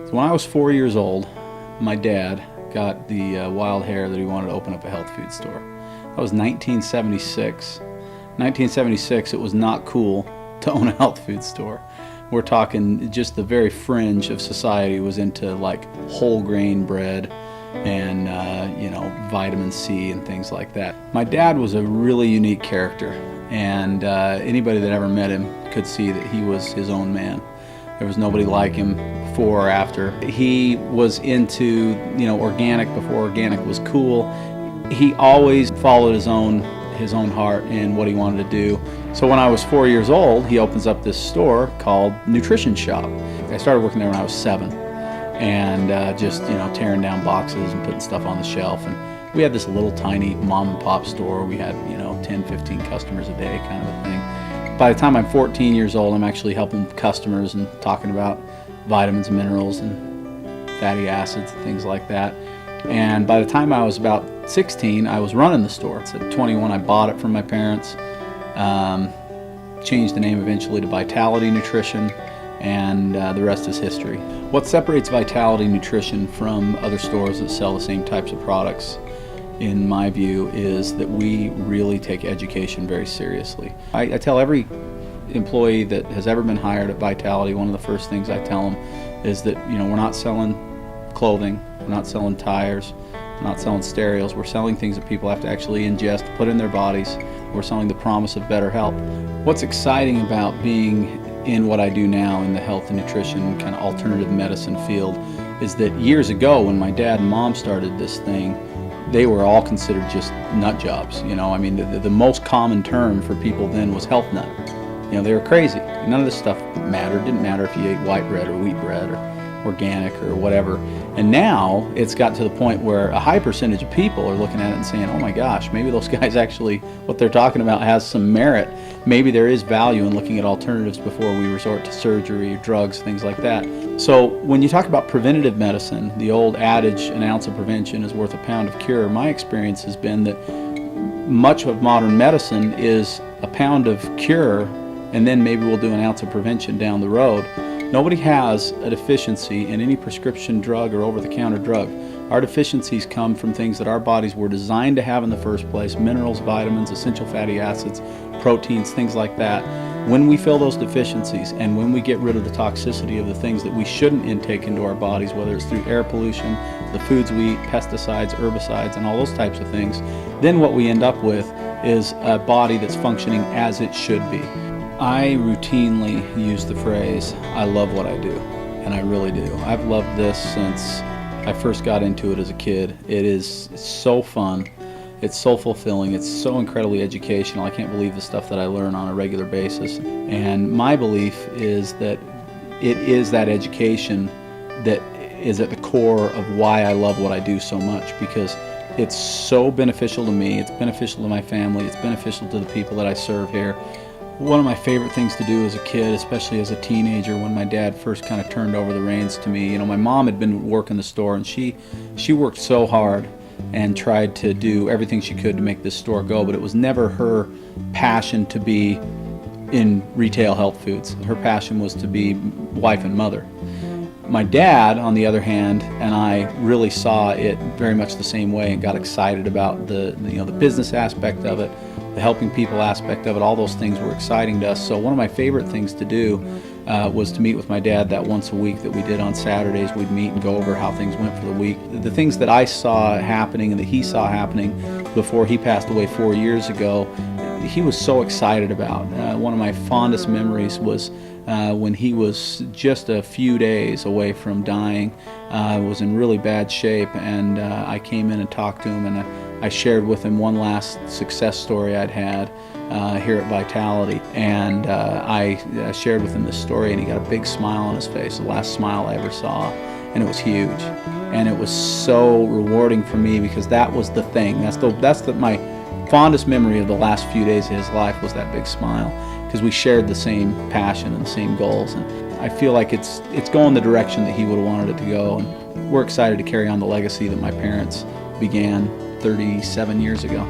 So when I was 4 years old, my dad got the wild hair that he wanted to open up a health food store. That was 1976. 1976, it was not cool to own a health food store. We're talking just the very fringe of society was into like whole grain bread and vitamin C and things like that. My dad was a really unique character, and anybody that ever met him could see that he was his own man. There was nobody like him before or after. He was into organic before organic was cool. He always followed his own heart and what he wanted to do. So when I was 4 years old, he opens up this store called Nutrition Shoppe. I started working there when I was 7, and just tearing down boxes and putting stuff on the shelf. And we had this little tiny mom and pop store. We had 10, 15 customers a day kind of a thing. By the time I'm 14 years old, I'm actually helping customers and talking about vitamins and minerals and fatty acids and things like that. And by the time I was about 16, I was running the store. So at 21, I bought it from my parents, changed the name eventually to Vitality Nutrition, and the rest is history. What separates Vitality Nutrition from other stores that sell the same types of products, in my view, is that we really take education very seriously. I tell every employee that has ever been hired at Vitality, one of the first things I tell them is that we're not selling clothing, we're not selling tires, we're not selling stereos. We're selling things that people have to actually ingest, put in their bodies. We're selling the promise of better health. What's exciting about being in what I do now in the health and nutrition kind of alternative medicine field is that years ago when my dad and mom started this thing, they were all considered just nut jobs. The most common term for people then was health nut. They were crazy. None of this stuff mattered. Didn't matter if you ate white bread or wheat bread or organic or whatever. And now it's got to the point where a high percentage of people are looking at it and saying, oh my gosh, maybe those guys actually, what they're talking about has some merit. Maybe there is value in looking at alternatives before we resort to surgery, drugs, things like that. So when you talk about preventative medicine, the old adage, an ounce of prevention is worth a pound of cure, my experience has been that much of modern medicine is a pound of cure, and then maybe we'll do an ounce of prevention down the road. Nobody has a deficiency in any prescription drug or over-the-counter drug. Our deficiencies come from things that our bodies were designed to have in the first place: minerals, vitamins, essential fatty acids, proteins, things like that. When we fill those deficiencies and when we get rid of the toxicity of the things that we shouldn't intake into our bodies, whether it's through air pollution, the foods we eat, pesticides, herbicides, and all those types of things, then what we end up with is a body that's functioning as it should be. I routinely use the phrase, I love what I do, and I really do. I've loved this since I first got into it as a kid. It's so fun, it's so fulfilling, it's so incredibly educational. I can't believe the stuff that I learn on a regular basis. And my belief is that it is that education that is at the core of why I love what I do so much, because it's so beneficial to me, it's beneficial to my family, it's beneficial to the people that I serve here. One of my favorite things to do as a kid, especially as a teenager, when my dad first kind of turned over the reins to me, my mom had been working the store, and she worked so hard and tried to do everything she could to make this store go, but it was never her passion to be in retail health foods. Her passion was to be wife and mother. My dad, on the other hand, and I really saw it very much the same way and got excited about the business aspect of it, the helping people aspect of it. All those things were exciting to us. So one of my favorite things to do was to meet with my dad that once a week that we did on Saturdays. We'd meet and go over how things went for the week. The things that I saw happening and that he saw happening before he passed away 4 years ago, he was so excited about. One of my fondest memories was when he was just a few days away from dying, was in really bad shape, and I came in and talked to him, and I shared with him one last success story I'd had here at Vitality, and I shared with him this story, and he got a big smile on his face, the last smile I ever saw, and it was huge, and it was so rewarding for me, because that was the thing. My fondest memory of the last few days of his life was that big smile, because we shared the same passion and the same goals, and I feel like it's going the direction that he would have wanted it to go, and we're excited to carry on the legacy that my parents began 37 years ago.